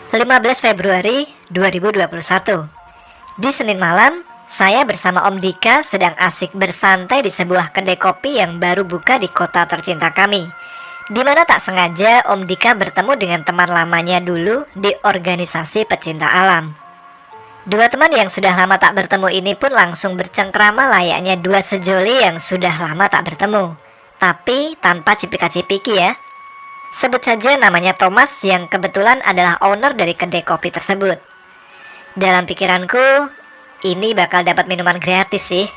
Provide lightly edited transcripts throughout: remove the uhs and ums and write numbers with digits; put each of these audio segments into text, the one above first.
15 Februari 2021. Di Senin malam, saya bersama Om Dika sedang asik bersantai di sebuah kedai kopi yang baru buka di kota tercinta kami, di mana tak sengaja Om Dika bertemu dengan teman lamanya dulu di organisasi pecinta alam. Dua teman yang sudah lama tak bertemu ini pun langsung bercengkrama layaknya dua sejoli yang sudah lama tak bertemu, tapi tanpa cipika-cipiki ya. Sebut saja namanya Thomas yang kebetulan adalah owner dari kedai kopi tersebut. Dalam pikiranku, ini bakal dapat minuman gratis sih.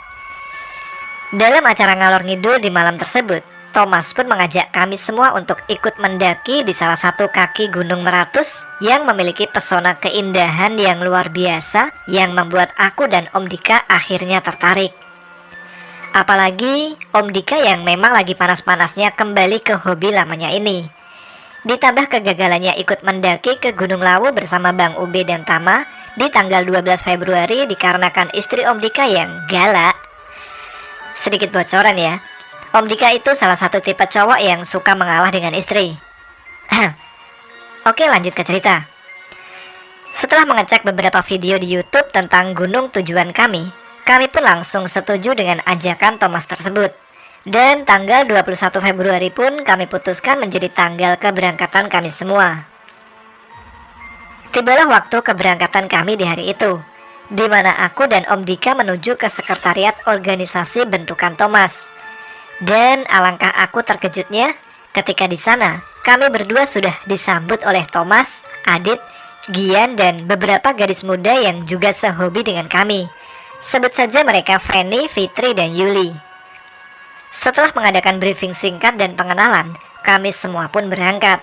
Dalam acara ngalor ngidul di malam tersebut, Thomas pun mengajak kami semua untuk ikut mendaki di salah satu kaki Gunung Meratus yang memiliki pesona keindahan yang luar biasa yang membuat aku dan Om Dika akhirnya tertarik. Apalagi Om Dika yang memang lagi panas-panasnya kembali ke hobi lamanya ini. Ditambah kegagalannya ikut mendaki ke Gunung Lawu bersama Bang Ube dan Tama di tanggal 12 Februari dikarenakan istri Om Dika yang galak. Sedikit bocoran ya, Om Dika itu salah satu tipe cowok yang suka mengalah dengan istri. Oke, lanjut ke cerita. Setelah mengecek beberapa video di YouTube tentang gunung tujuan kami pun langsung setuju dengan ajakan Thomas tersebut. Dan tanggal 21 Februari pun kami putuskan menjadi tanggal keberangkatan kami semua. Tibalah waktu keberangkatan kami di hari itu, di mana aku dan Om Dika menuju ke sekretariat organisasi bentukan Thomas. Dan alangkah aku terkejutnya ketika di sana kami berdua sudah disambut oleh Thomas, Adit, Gian, dan beberapa gadis muda yang juga sehobi dengan kami. Sebut saja mereka Fanny, Fitri, dan Yuli. Setelah mengadakan briefing singkat dan pengenalan, kami semua pun berangkat.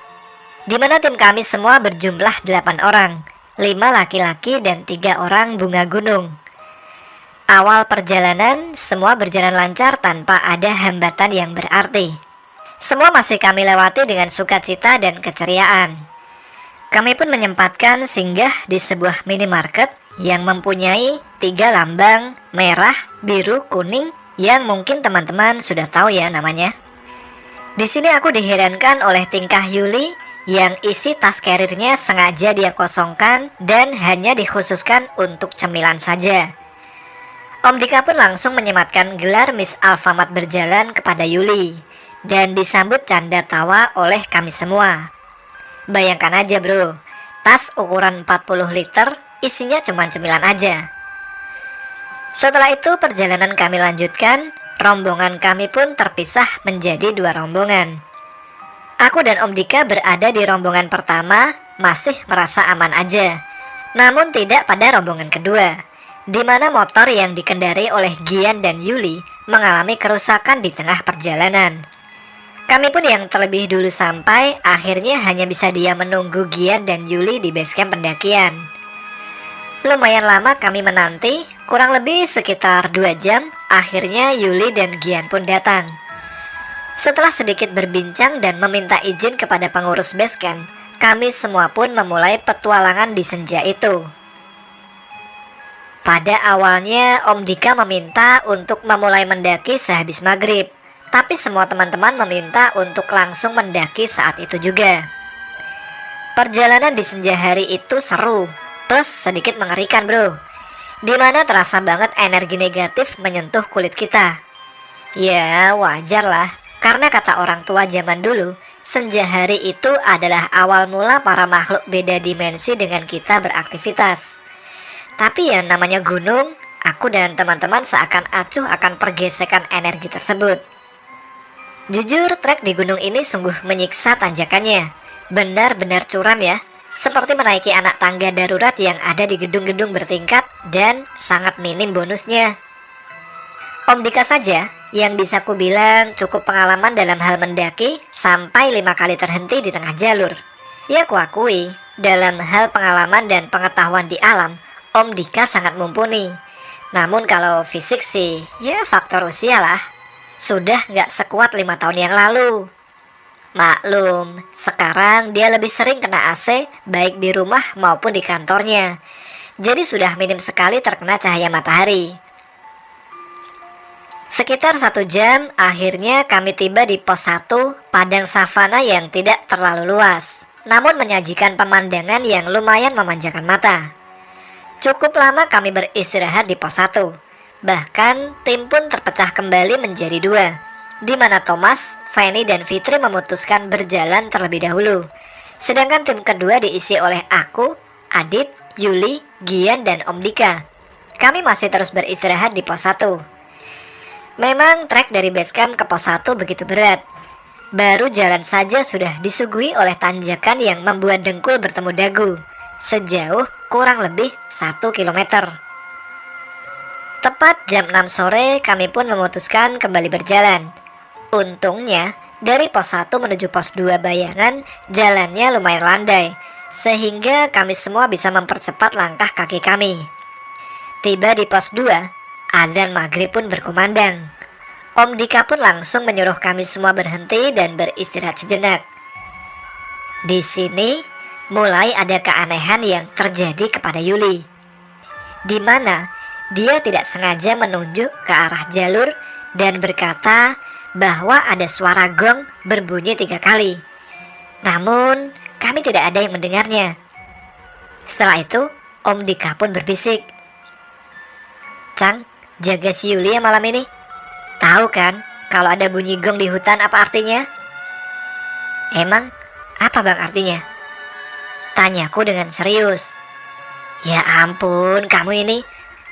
Di mana tim kami semua berjumlah 8 orang, 5 laki-laki dan 3 orang bunga gunung. Awal perjalanan, semua berjalan lancar tanpa ada hambatan yang berarti. Semua masih kami lewati dengan sukacita dan keceriaan. Kami pun menyempatkan singgah di sebuah minimarket yang mempunyai 3 lambang merah, biru, kuning yang mungkin teman-teman sudah tahu ya namanya. Di sini aku diherankan oleh tingkah Yuli yang isi tas karirnya sengaja dia kosongkan dan hanya dikhususkan untuk cemilan saja. Om Dika pun langsung menyematkan gelar Miss Alfamart berjalan kepada Yuli dan disambut canda tawa oleh kami semua. Bayangkan aja bro, tas ukuran 40 liter isinya cuma cemilan aja. Setelah itu perjalanan kami lanjutkan, rombongan kami pun terpisah menjadi 2 rombongan. Aku dan Om Dika berada di rombongan pertama masih merasa aman aja, namun tidak pada rombongan kedua, di mana motor yang dikendari oleh Gian dan Yuli mengalami kerusakan di tengah perjalanan. Kami pun yang terlebih dulu sampai akhirnya hanya bisa diam menunggu Gian dan Yuli di basecamp pendakian. Lumayan lama kami menanti, kurang lebih sekitar 2 jam, akhirnya Yuli dan Gian pun datang. Setelah sedikit berbincang dan meminta izin kepada pengurus basecamp, kami semua pun memulai petualangan di senja itu. Pada awalnya Om Dika meminta untuk memulai mendaki sehabis maghrib, tapi semua teman-teman meminta untuk langsung mendaki saat itu juga. Perjalanan di senja hari itu seru, plus sedikit mengerikan bro, dimana terasa banget energi negatif menyentuh kulit kita. Ya wajar lah, karena kata orang tua zaman dulu, senja hari itu adalah awal mula para makhluk beda dimensi dengan kita beraktivitas. Tapi ya namanya gunung, aku dan teman-teman seakan acuh akan pergesekan energi tersebut. Jujur trek di gunung ini sungguh menyiksa tanjakannya, benar-benar curam ya, seperti menaiki anak tangga darurat yang ada di gedung-gedung bertingkat dan sangat minim bonusnya. Om Dika saja yang bisa ku bilang cukup pengalaman dalam hal mendaki sampai 5 kali terhenti di tengah jalur. Ya ku akui, dalam hal pengalaman dan pengetahuan di alam, Om Dika sangat mumpuni. Namun kalau fisik sih, ya faktor usia lah. Sudah nggak sekuat 5 tahun yang lalu. Maklum, sekarang dia lebih sering kena AC baik di rumah maupun di kantornya. Jadi sudah minim sekali terkena cahaya matahari. Sekitar 1 jam, akhirnya kami tiba di pos 1 padang savana yang tidak terlalu luas. namun menyajikan pemandangan yang lumayan memanjakan mata. Cukup lama kami beristirahat di pos 1. Bahkan tim pun terpecah kembali menjadi 2, di mana Thomas, Fanny, dan Fitri memutuskan berjalan terlebih dahulu. Sedangkan tim kedua diisi oleh aku, Adit, Yuli, Gian, dan Om Dika. Kami masih terus beristirahat di pos 1. Memang trek dari base camp ke pos 1 begitu berat. Baru jalan saja sudah disuguhi oleh tanjakan yang membuat dengkul bertemu dagu, sejauh kurang lebih 1 kilometer. Tepat jam 6 sore kami pun memutuskan kembali berjalan. Untungnya dari pos 1 menuju pos 2 Bayangan jalannya lumayan landai, sehingga kami semua bisa mempercepat langkah kaki kami. Tiba di pos 2, azan maghrib pun berkumandang. Om Dika pun langsung menyuruh kami semua berhenti dan beristirahat sejenak. Di sini mulai ada keanehan yang terjadi kepada Yuli, di mana dia tidak sengaja menunjuk ke arah jalur dan berkata bahwa ada suara gong berbunyi 3 kali. Namun kami tidak ada yang mendengarnya. Setelah itu Om Dika pun berbisik, "Cang, jaga si Yuli ya malam ini. Tahu kan kalau ada bunyi gong di hutan apa artinya?" "Emang apa bang artinya?" tanyaku dengan serius. "Ya ampun, kamu ini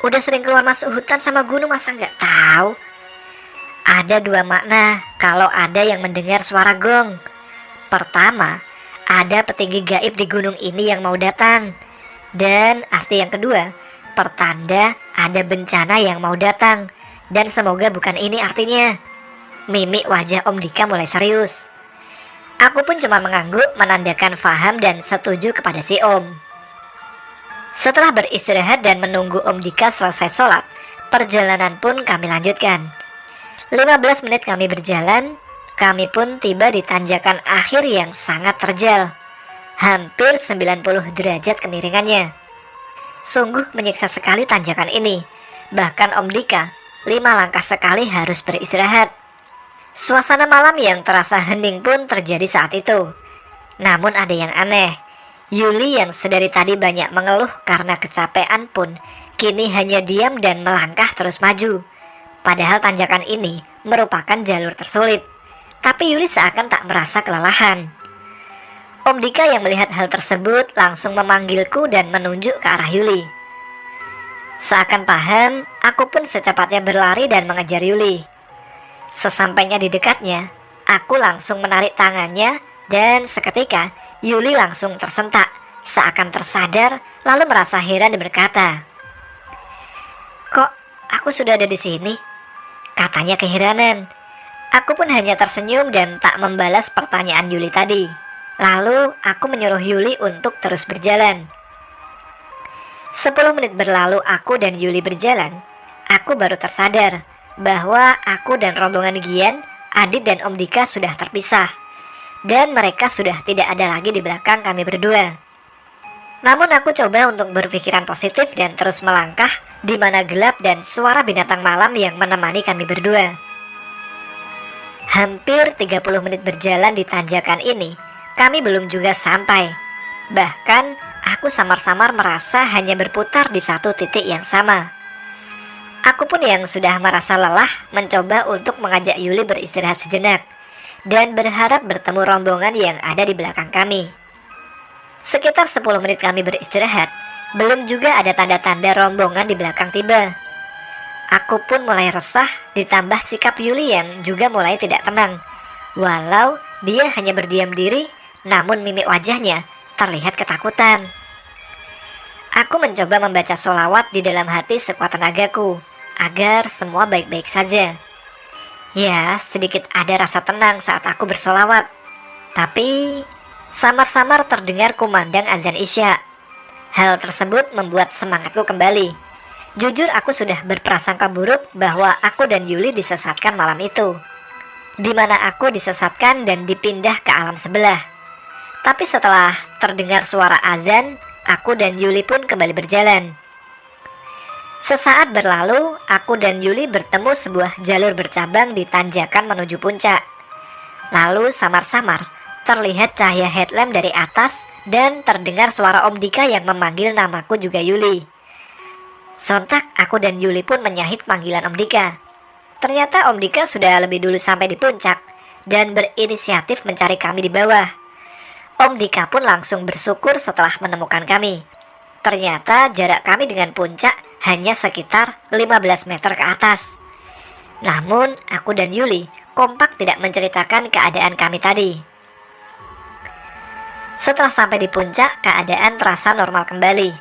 udah sering keluar masuk hutan sama gunung masa nggak tahu? Ada 2 makna kalau ada yang mendengar suara gong. Pertama, ada petinggi gaib di gunung ini yang mau datang. Dan arti yang kedua, pertanda ada bencana yang mau datang. Dan semoga bukan ini artinya." Mimik wajah Om Dika mulai serius. Aku pun cuma mengangguk menandakan faham dan setuju kepada si Om. Setelah beristirahat dan menunggu Om Dika selesai sholat, perjalanan pun kami lanjutkan. 15 menit kami berjalan, kami pun tiba di tanjakan akhir yang sangat terjal. Hampir 90 derajat kemiringannya. Sungguh menyiksa sekali tanjakan ini. Bahkan Om Dika 5 langkah sekali harus beristirahat. Suasana malam yang terasa hening pun terjadi saat itu. Namun ada yang aneh. Yuli yang sedari tadi banyak mengeluh karena kecapean pun kini hanya diam dan melangkah terus maju. Padahal tanjakan ini merupakan jalur tersulit. Tapi Yuli seakan tak merasa kelelahan. Om Dika yang melihat hal tersebut langsung memanggilku dan menunjuk ke arah Yuli. Seakan paham, aku pun secepatnya berlari dan mengejar Yuli. Sesampainya di dekatnya, aku langsung menarik tangannya dan seketika Yuli langsung tersentak, seakan tersadar lalu merasa heran dan berkata, "Kok aku sudah ada di sini?" katanya keheranan. Aku pun hanya tersenyum dan tak membalas pertanyaan Yuli tadi. Lalu aku menyuruh Yuli untuk terus berjalan. 10 menit berlalu aku dan Yuli berjalan. Aku baru tersadar bahwa aku dan rombongan Gian, Adit dan Om Dika sudah terpisah. Dan mereka sudah tidak ada lagi di belakang kami berdua. Namun aku coba untuk berpikiran positif dan terus melangkah di mana gelap dan suara binatang malam yang menemani kami berdua. Hampir 30 menit berjalan di tanjakan ini, kami belum juga sampai. Bahkan aku samar-samar merasa hanya berputar di satu titik yang sama. Aku pun yang sudah merasa lelah mencoba untuk mengajak Yuli beristirahat sejenak dan berharap bertemu rombongan yang ada di belakang kami. Sekitar 10 menit kami beristirahat, belum juga ada tanda-tanda rombongan di belakang tiba. Aku pun mulai resah ditambah sikap Yuli yang juga mulai tidak tenang. Walau dia hanya berdiam diri, namun mimik wajahnya terlihat ketakutan. Aku mencoba membaca sholawat di dalam hati sekuat tenagaku agar semua baik-baik saja. Ya, sedikit ada rasa tenang saat aku bersolawat. Tapi samar-samar terdengar kumandang azan Isya. Hal tersebut membuat semangatku kembali. Jujur aku sudah berprasangka buruk bahwa aku dan Yuli disesatkan malam itu, di mana aku disesatkan dan dipindah ke alam sebelah. Tapi setelah terdengar suara azan, aku dan Yuli pun kembali berjalan. Sesaat berlalu, aku dan Yuli bertemu sebuah jalur bercabang di tanjakan menuju puncak. Lalu samar-samar, Terlihat cahaya headlamp dari atas dan terdengar suara Om Dika yang memanggil namaku juga Yuli. Sontak aku dan Yuli pun menyahit panggilan Om Dika. Ternyata Om Dika sudah lebih dulu sampai di puncak dan berinisiatif mencari kami di bawah. Om Dika pun langsung bersyukur setelah menemukan kami. Ternyata jarak kami dengan puncak hanya sekitar 15 meter ke atas. Namun aku dan Yuli kompak tidak menceritakan keadaan kami tadi. Setelah sampai di puncak, keadaan terasa normal kembali.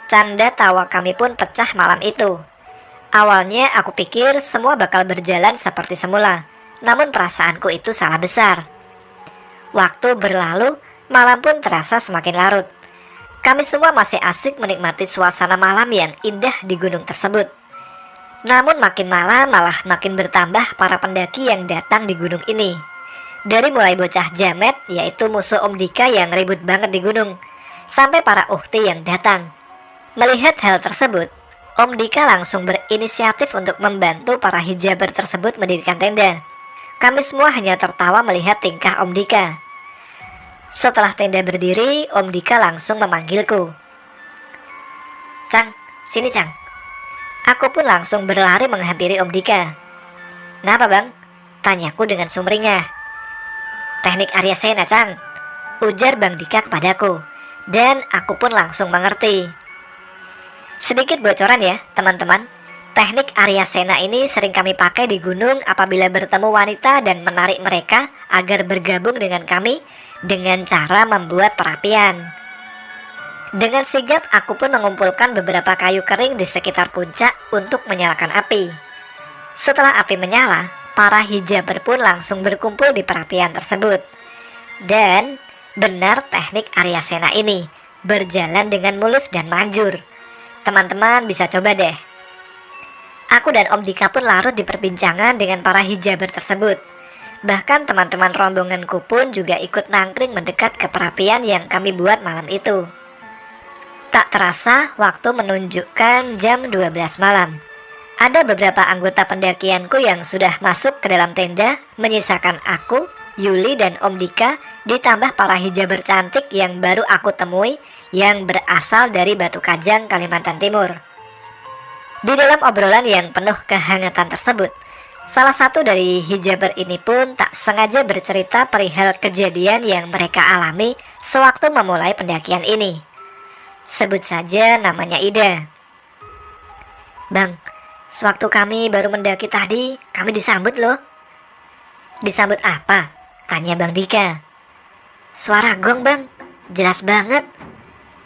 Canda tawa kami pun pecah malam itu. Awalnya aku pikir semua bakal berjalan seperti semula, namun perasaanku itu salah besar. Waktu berlalu, malam pun terasa semakin larut. Kami semua masih asik menikmati suasana malam yang indah di gunung tersebut. Namun makin malam malah makin bertambah para pendaki yang datang di gunung ini. Dari mulai bocah jamet, yaitu musuh Om Dika yang ribut banget di gunung, sampai para uhti yang datang. Melihat hal tersebut, Om Dika langsung berinisiatif untuk membantu para hijaber tersebut mendirikan tenda. Kami semua hanya tertawa melihat tingkah Om Dika. Setelah tenda berdiri, Om Dika langsung memanggilku. "Cang, sini Cang." Aku pun langsung berlari menghampiri Om Dika. "Kenapa bang?" tanyaku dengan sumringah. "Teknik Arya Sena Cang," ujar Bang Dika kepadaku. Dan aku pun langsung mengerti. Sedikit bocoran ya teman-teman. Teknik Arya Sena ini sering kami pakai di gunung apabila bertemu wanita dan menarik mereka agar bergabung dengan kami dengan cara membuat perapian. Dengan sigap aku pun mengumpulkan beberapa kayu kering di sekitar puncak untuk menyalakan api. Setelah api menyala, para hijaber pun langsung berkumpul di perapian tersebut. Dan benar teknik Arya Sena ini berjalan dengan mulus dan manjur. Teman-teman bisa coba deh. Aku dan Om Dika pun larut di perbincangan dengan para hijaber tersebut. Bahkan teman-teman rombonganku pun juga ikut nangkring mendekat ke perapian yang kami buat malam itu. Tak terasa waktu menunjukkan jam 12 malam. Ada beberapa anggota pendakianku yang sudah masuk ke dalam tenda, menyisakan aku, Yuli dan Om Dika, ditambah para hijaber cantik yang baru aku temui yang berasal dari Batu Kajang, Kalimantan Timur. Di dalam obrolan yang penuh kehangatan tersebut, salah satu dari hijaber ini pun tak sengaja bercerita perihal kejadian yang mereka alami sewaktu memulai pendakian ini. Sebut saja namanya Ida. "Bang, sewaktu kami baru mendaki tadi, kami disambut loh." "Disambut apa?" tanya Bang Dika. "Suara gong bang, jelas banget."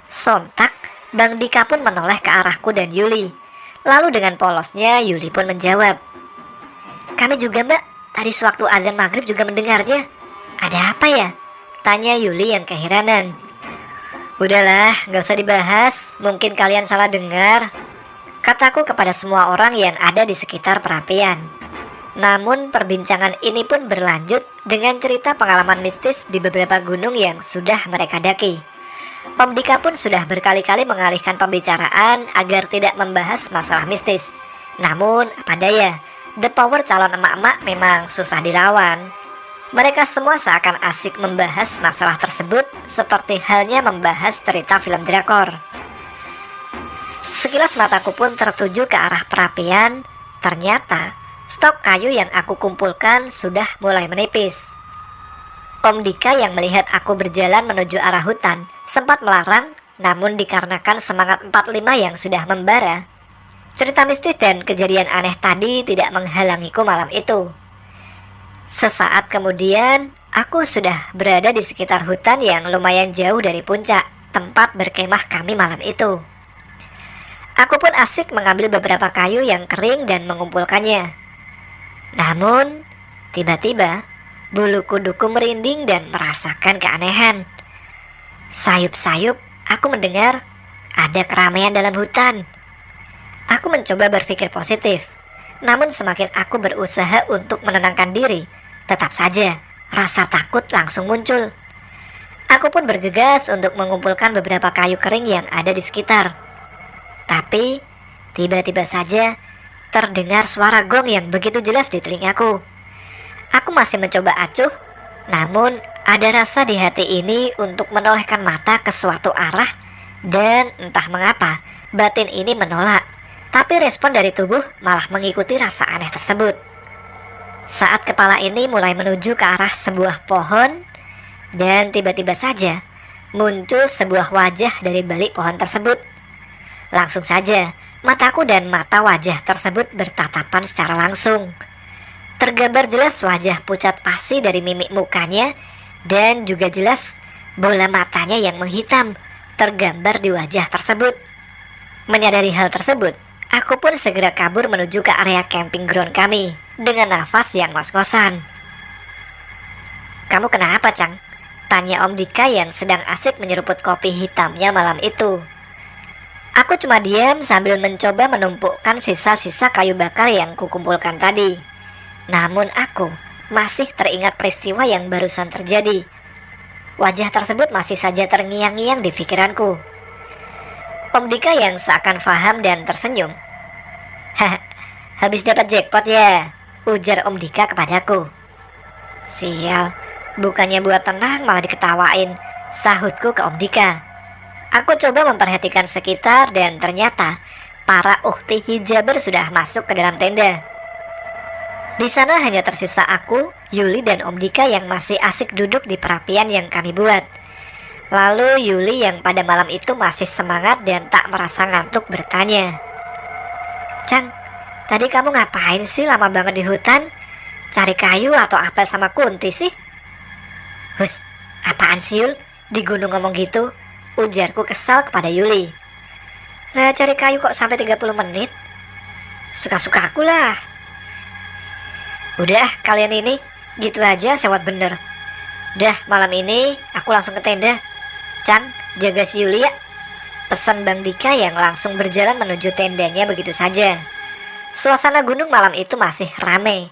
Sontak Bang Dika pun menoleh ke arahku dan Yuli. Lalu dengan polosnya Yuli pun menjawab, "Kami juga mbak, tadi sewaktu azan maghrib juga mendengarnya." "Ada apa ya?" tanya Yuli yang keheranan. "Udahlah, gak usah dibahas, mungkin kalian salah dengar," kataku kepada semua orang yang ada di sekitar perapian. Namun perbincangan ini pun berlanjut dengan cerita pengalaman mistis di beberapa gunung yang sudah mereka daki. Om Dika pun sudah berkali-kali mengalihkan pembicaraan agar tidak membahas masalah mistis. Namun apa daya, the power calon emak-emak memang susah dilawan. Mereka semua seakan asik membahas masalah tersebut seperti halnya membahas cerita film drakor. Sekilas mataku pun tertuju ke arah perapian. Ternyata stok kayu yang aku kumpulkan sudah mulai menipis. Om Dika yang melihat aku berjalan menuju arah hutan sempat melarang, namun dikarenakan semangat 45 yang sudah membara, cerita mistis dan kejadian aneh tadi tidak menghalangiku malam itu. Sesaat kemudian, aku sudah berada di sekitar hutan yang lumayan jauh dari puncak tempat berkemah kami malam itu. Aku pun asik mengambil beberapa kayu yang kering dan mengumpulkannya. Namun, tiba-tiba bulu kuduku merinding dan merasakan keanehan. Sayup-sayup, aku mendengar ada keramaian dalam hutan. Aku mencoba berpikir positif, namun semakin aku berusaha untuk menenangkan diri, tetap saja rasa takut langsung muncul. Aku pun bergegas untuk mengumpulkan beberapa kayu kering yang ada di sekitar. Tapi, tiba-tiba saja terdengar suara gong yang begitu jelas di telingaku. Aku masih mencoba acuh, namun Ada rasa di hati ini untuk menolehkan mata ke suatu arah, dan entah mengapa batin ini menolak. Tapi respon dari tubuh malah mengikuti rasa aneh tersebut. Saat kepala ini mulai menuju ke arah sebuah pohon, dan tiba-tiba saja muncul sebuah wajah dari balik pohon tersebut. Langsung saja mataku dan mata wajah tersebut bertatapan secara langsung. Tergambar jelas wajah pucat pasi dari mimik mukanya, dan juga jelas bola matanya yang menghitam tergambar di wajah tersebut. Menyadari hal tersebut, aku pun segera kabur menuju ke area camping ground kami dengan nafas yang ngos-ngosan. "Kamu kenapa, Cang?" tanya Om Dika yang sedang asik menyeruput kopi hitamnya malam itu. Aku cuma diam sambil mencoba menumpukkan sisa-sisa kayu bakar yang kukumpulkan tadi. Namun aku masih teringat peristiwa yang barusan terjadi. Wajah tersebut masih saja terngiang-ngiang di pikiranku. Om Dika yang seakan paham dan tersenyum. "Hah, habis dapat jackpot ya?" ujar Om Dika kepadaku. "Sial, bukannya buat tenang malah diketawain," sahutku ke Om Dika. Aku coba memperhatikan sekitar dan ternyata para ukti hijaber sudah masuk ke dalam tenda. Di sana hanya tersisa aku, Yuli dan Om Dika yang masih asik duduk di perapian yang kami buat. Lalu Yuli yang pada malam itu masih semangat dan tak merasa ngantuk bertanya, "Cang, tadi kamu ngapain sih lama banget di hutan? Cari kayu atau apel sama Kunti sih?" "Hus, apaan sih Yul? Di gunung ngomong gitu?" ujarku kesal kepada Yuli. "Lah cari kayu kok sampai 30 menit? Suka-suka aku lah." "Udah kalian ini, gitu aja sewot bener. Dah malam ini aku langsung ke tenda. Cang, jaga si Yuli ya," pesan Bang Dika yang langsung berjalan menuju tendanya begitu saja. Suasana gunung malam itu masih ramai.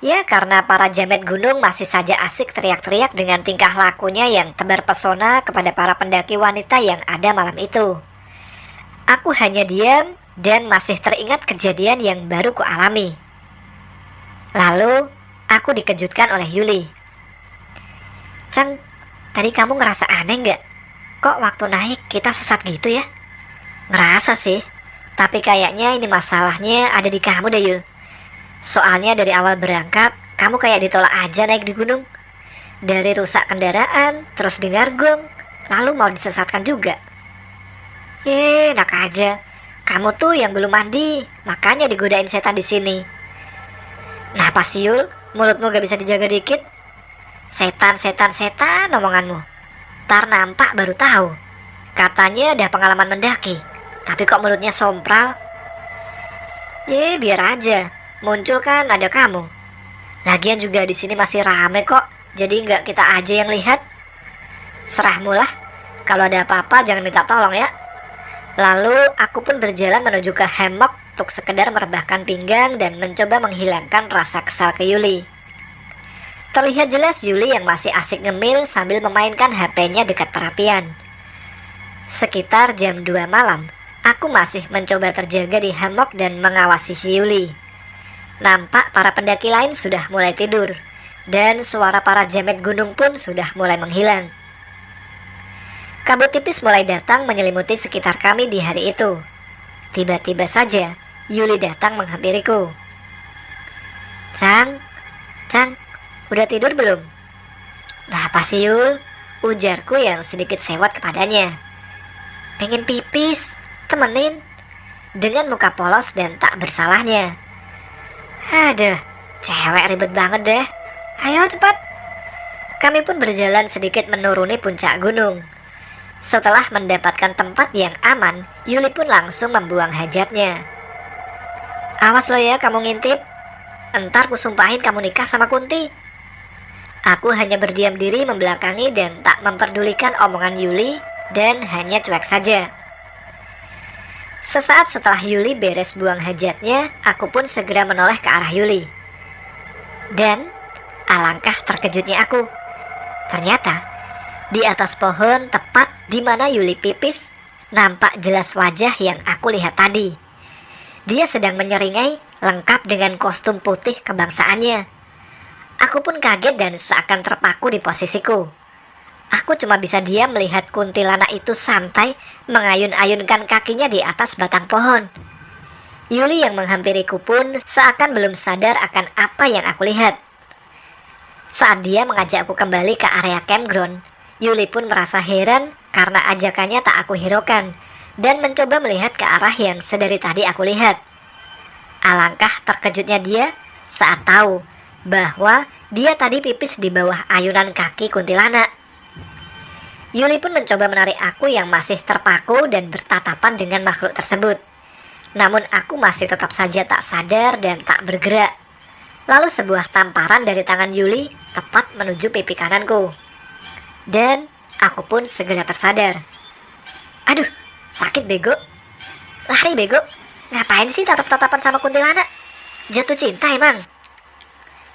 Ya karena para jamet gunung masih saja asik teriak-teriak dengan tingkah lakunya yang tebar pesona kepada para pendaki wanita yang ada malam itu. Aku hanya diam dan masih teringat kejadian yang baru kualami. Lalu aku dikejutkan oleh Yuli. "Cang, tadi kamu ngerasa aneh nggak? Kok waktu naik kita sesat gitu ya?" "Ngerasa sih, tapi kayaknya ini masalahnya ada di kamu deh Yul. Soalnya dari awal berangkat, kamu kayak ditolak aja naik di gunung. Dari rusak kendaraan, terus dengar gong, lalu mau disesatkan juga." Enak aja. Kamu tuh yang belum mandi, makanya digodain setan di sini." "Nah pas Yul, mulutmu gak bisa dijaga dikit? Setan, setan, setan omonganmu. Tar nampak baru tahu. Katanya ada pengalaman mendaki, tapi kok mulutnya sompral?" Biar aja. Muncul kan ada kamu. Lagian juga di sini masih rame kok, jadi nggak kita aja yang lihat. Serahmu lah. Kalau ada apa-apa jangan minta tolong ya. Lalu aku pun berjalan menuju ke hammock untuk sekedar merebahkan pinggang dan mencoba menghilangkan rasa kesal ke Yuli. Terlihat jelas Yuli yang masih asik ngemil sambil memainkan HP-nya dekat perapian. Sekitar jam 2 malam, aku masih mencoba terjaga di hammock dan mengawasi si Yuli. Nampak para pendaki lain sudah mulai tidur, dan suara para jamet gunung pun sudah mulai menghilang. Kabut tipis mulai datang menyelimuti sekitar kami di hari itu. Tiba-tiba saja, Yuli datang menghampiriku. "Cang, Cang, udah tidur belum?" "Nah apa sih Yul?" ujarku yang sedikit sewot kepadanya. "Pengen pipis, temenin," dengan muka polos dan tak bersalahnya. "Aduh, cewek ribet banget deh. Ayo cepat." Kami pun berjalan sedikit menuruni puncak gunung. Setelah mendapatkan tempat yang aman, Yuli pun langsung membuang hajatnya. "Awas lo ya kamu ngintip. Entar ku sumpahin kamu nikah sama Kunti." Aku hanya berdiam diri membelakangi dan tak memperdulikan omongan Yuli dan hanya cuek saja. Sesaat setelah Yuli beres buang hajatnya, aku pun segera menoleh ke arah Yuli. Dan alangkah terkejutnya aku. Ternyata di atas pohon tepat di mana Yuli pipis, nampak jelas wajah yang aku lihat tadi. Dia sedang menyeringai lengkap dengan kostum putih kebangsaannya. Aku pun kaget dan seakan terpaku di posisiku. Aku cuma bisa diam melihat kuntilanak itu santai mengayun-ayunkan kakinya di atas batang pohon. Yuli yang menghampiriku pun seakan belum sadar akan apa yang aku lihat. Saat dia mengajakku kembali ke area campground, Yuli pun merasa heran karena ajakannya tak aku hiraukan dan mencoba melihat ke arah yang sedari tadi aku lihat. Alangkah terkejutnya dia saat tahu bahwa dia tadi pipis di bawah ayunan kaki kuntilanak. Yuli pun mencoba menarik aku yang masih terpaku dan bertatapan dengan makhluk tersebut. Namun aku masih tetap saja tak sadar dan tak bergerak. Lalu sebuah tamparan dari tangan Yuli tepat menuju pipi kananku. Dan aku pun segera tersadar. Aduh, sakit bego. Lari bego. Ngapain sih tatap-tatapan sama kuntilanak? Jatuh cinta emang?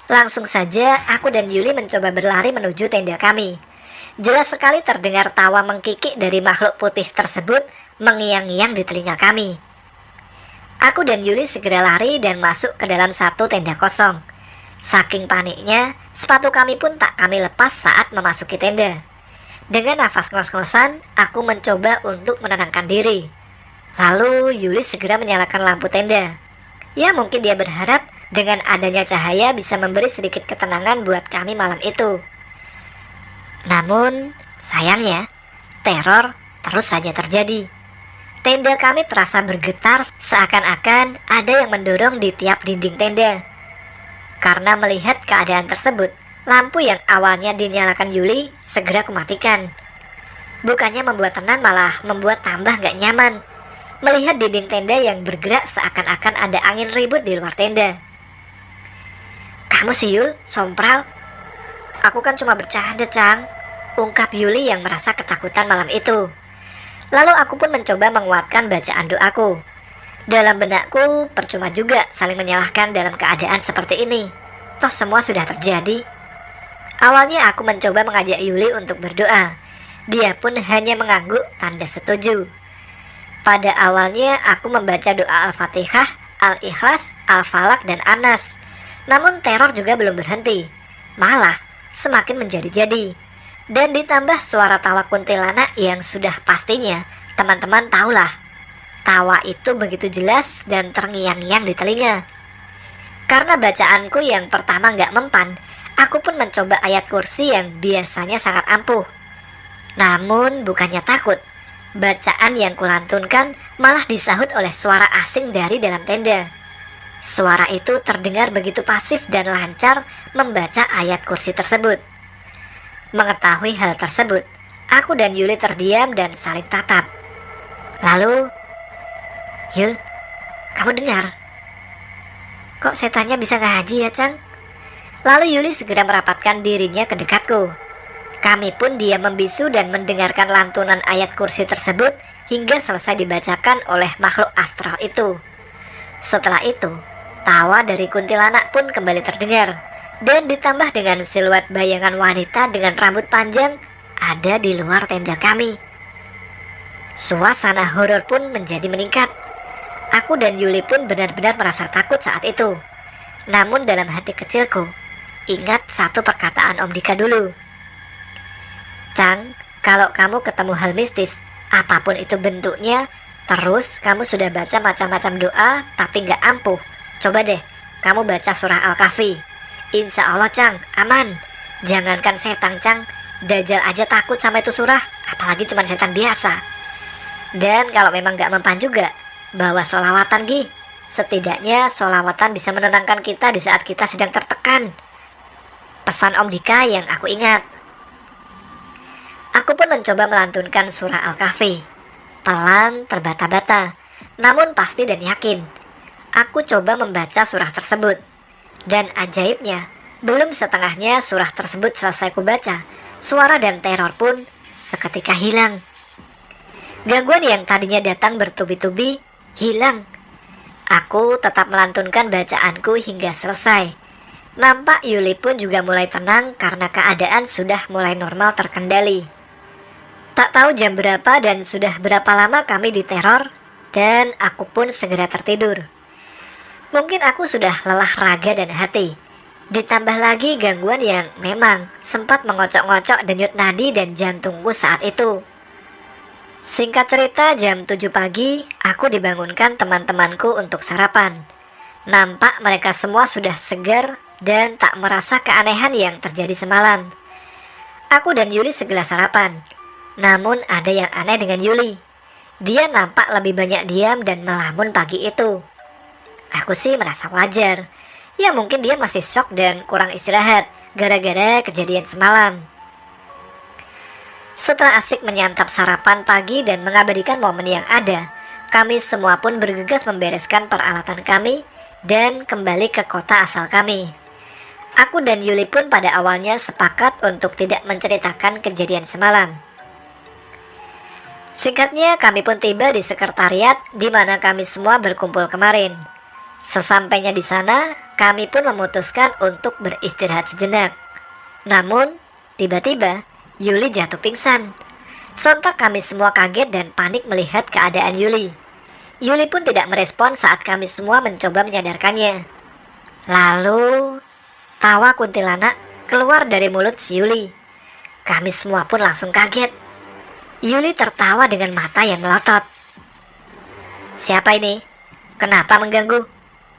Langsung saja aku dan Yuli mencoba berlari menuju tenda kami. Jelas sekali terdengar tawa mengkikik dari makhluk putih tersebut mengiang-iang di telinga kami. Aku dan Yuli segera lari dan masuk ke dalam satu tenda kosong. Saking paniknya, sepatu kami pun tak kami lepas saat memasuki tenda. Dengan nafas ngos-ngosan, aku mencoba untuk menenangkan diri. Lalu Yuli segera menyalakan lampu tenda. Ya mungkin dia berharap dengan adanya cahaya bisa memberi sedikit ketenangan buat kami malam itu. Namun, sayangnya, teror terus saja terjadi. Tenda kami terasa bergetar seakan-akan ada yang mendorong di tiap dinding tenda. Karena melihat keadaan tersebut, lampu yang awalnya dinyalakan Yuli segera kumatikan. Bukannya membuat tenang, malah membuat tambah gak nyaman melihat dinding tenda yang bergerak seakan-akan ada angin ribut di luar tenda. Kamu sih Yul, sompral. Aku kan cuma bercanda, Cang, ungkap Yuli yang merasa ketakutan malam itu. Lalu aku pun mencoba menguatkan bacaan doaku. Dalam benakku, percuma juga saling menyalahkan dalam keadaan seperti ini. Toh semua sudah terjadi. Awalnya aku mencoba mengajak Yuli untuk berdoa. Dia pun hanya mengangguk tanda setuju. Pada awalnya aku membaca doa Al-Fatihah, Al-Ikhlas, Al-Falak, dan Anas. Namun teror juga belum berhenti. Malah semakin menjadi-jadi. Dan ditambah suara tawa kuntilanak yang sudah pastinya teman-teman tahulah. Tawa itu begitu jelas dan terngiang-ngiang di telinga. Karena bacaanku yang pertama gak mempan, aku pun mencoba ayat kursi yang biasanya sangat ampuh. Namun bukannya takut, bacaan yang kulantunkan malah disahut oleh suara asing dari dalam tenda. Suara itu terdengar begitu pasif dan lancar membaca ayat kursi tersebut. Mengetahui hal tersebut, aku dan Yuli terdiam dan saling tatap. Lalu, Yul, kamu dengar? Kok setannya bisa ngaji ya, Cang? Lalu Yuli segera merapatkan dirinya ke dekatku. Kami pun diam membisu dan mendengarkan lantunan ayat kursi tersebut hingga selesai dibacakan oleh makhluk astral itu. Setelah itu, tawa dari kuntilanak pun kembali terdengar. Dan ditambah dengan siluet bayangan wanita dengan rambut panjang ada di luar tenda kami. Suasana horor pun menjadi meningkat. Aku dan Yuli pun benar-benar merasa takut saat itu. Namun dalam hati kecilku, ingat satu perkataan Om Dika dulu. Cang, kalau kamu ketemu hal mistis, apapun itu bentuknya, terus kamu sudah baca macam-macam doa tapi gak ampuh, coba deh kamu baca surah Al-Kahfi. Insya Allah, Cang, aman. Jangankan setan, Cang, Dajjal aja takut sama itu surah, apalagi cuma setan biasa. Dan kalau memang gak mempan juga, bawa sholawatan, Gi. Setidaknya sholawatan bisa menenangkan kita di saat kita sedang tertekan. Pesan Om Dika yang aku ingat. Aku pun mencoba melantunkan surah Al-Kahfi. Pelan, terbata-bata, namun pasti dan yakin. Aku coba membaca surah tersebut. Dan ajaibnya, belum setengahnya surah tersebut selesai kubaca, suara dan teror pun seketika hilang. Gangguan yang tadinya datang bertubi-tubi, hilang. Aku tetap melantunkan bacaanku hingga selesai. Nampak Yuli pun juga mulai tenang karena keadaan sudah mulai normal terkendali. Tak tahu jam berapa dan sudah berapa lama kami diteror, dan aku pun segera tertidur. Mungkin aku sudah lelah raga dan hati, Ditambah lagi gangguan yang memang sempat mengocok-ngocok denyut nadi dan jantungku saat itu. Singkat cerita, jam 7 pagi, aku dibangunkan teman-temanku untuk sarapan. Nampak mereka semua sudah segar dan tak merasa keanehan yang terjadi semalam. Aku dan Yuli segelas sarapan. Namun ada yang aneh dengan Yuli. Dia nampak lebih banyak diam dan melamun pagi itu. Aku sih merasa wajar. Ya mungkin dia masih shock dan kurang istirahat gara-gara kejadian semalam. Setelah asik menyantap sarapan pagi dan mengabadikan momen yang ada, kami semua pun bergegas membereskan peralatan kami dan kembali ke kota asal kami. Aku dan Yuli pun pada awalnya sepakat untuk tidak menceritakan kejadian semalam. Singkatnya, kami pun tiba di sekretariat di mana kami semua berkumpul kemarin. Sesampainya di sana, kami pun memutuskan untuk beristirahat sejenak. Namun, tiba-tiba Yuli jatuh pingsan. Sontak kami semua kaget dan panik melihat keadaan Yuli. Yuli pun tidak merespon saat kami semua mencoba menyadarkannya. Lalu, tawa kuntilanak keluar dari mulut si Yuli. Kami semua pun langsung kaget. Yuli tertawa dengan mata yang melotot. "Siapa ini? Kenapa mengganggu?"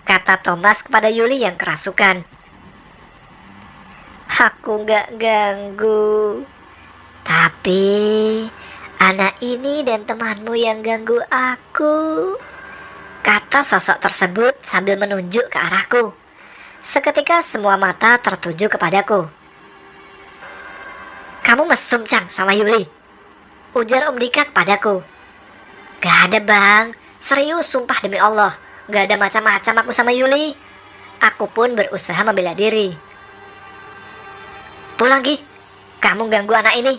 kata Thomas kepada Yuli yang kerasukan. "Aku gak ganggu. Tapi anak ini dan temanmu yang ganggu aku," kata sosok tersebut sambil menunjuk ke arahku. Seketika semua mata tertuju kepadaku. "Kamu mesum, Cang, sama Yuli?" ujar Om Dika kepadaku. "Gak ada, Bang. Serius, sumpah demi Allah. Gak ada macam-macam aku sama Yuli." Aku pun berusaha membela diri. "Pulang, Gi. Kamu ganggu anak ini.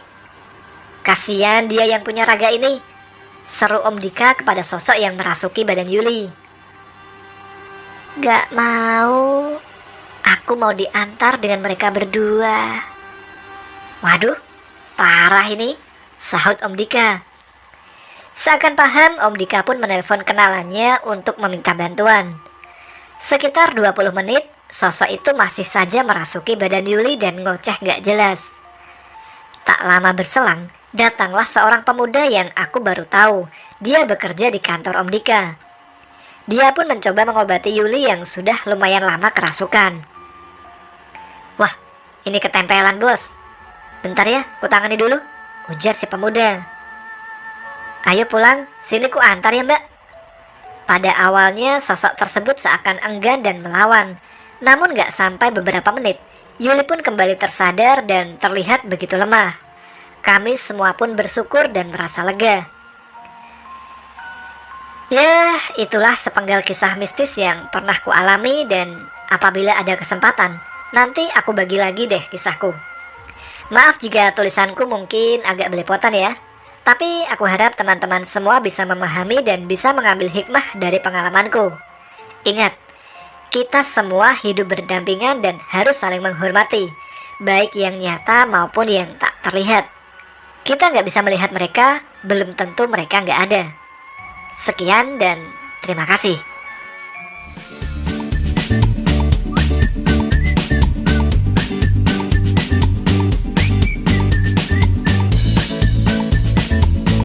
Kasihan dia yang punya raga ini," seru Om Dika kepada sosok yang merasuki badan Yuli. "Gak mau. Aku mau diantar dengan mereka berdua." "Waduh, parah ini," sahut Om Dika. Seakan paham, Om Dika pun menelpon kenalannya untuk meminta bantuan. Sekitar 20 menit, sosok itu masih saja merasuki badan Yuli dan ngoceh gak jelas. Tak lama berselang, datanglah seorang pemuda yang aku baru tahu. Dia bekerja di kantor Om Dika. Dia pun mencoba mengobati Yuli yang sudah lumayan lama kerasukan. "Wah, ini ketempelan, bos. Bentar ya, ku tangani dulu," ujar si pemuda. "Ayo pulang, sini ku antar ya, Mbak." Pada awalnya sosok tersebut seakan enggan dan melawan. Namun gak sampai beberapa menit, Yuli pun kembali tersadar dan terlihat begitu lemah. Kami semua pun bersyukur dan merasa lega. Ya, itulah sepenggal kisah mistis yang pernah ku alami, dan apabila ada kesempatan, nanti aku bagi lagi deh kisahku. Maaf jika tulisanku mungkin agak belepotan ya. Tapi aku harap teman-teman semua bisa memahami dan bisa mengambil hikmah dari pengalamanku. Ingat, kita semua hidup berdampingan dan harus saling menghormati, baik yang nyata maupun yang tak terlihat. Kita nggak bisa melihat mereka, belum tentu mereka nggak ada. Sekian dan terima kasih.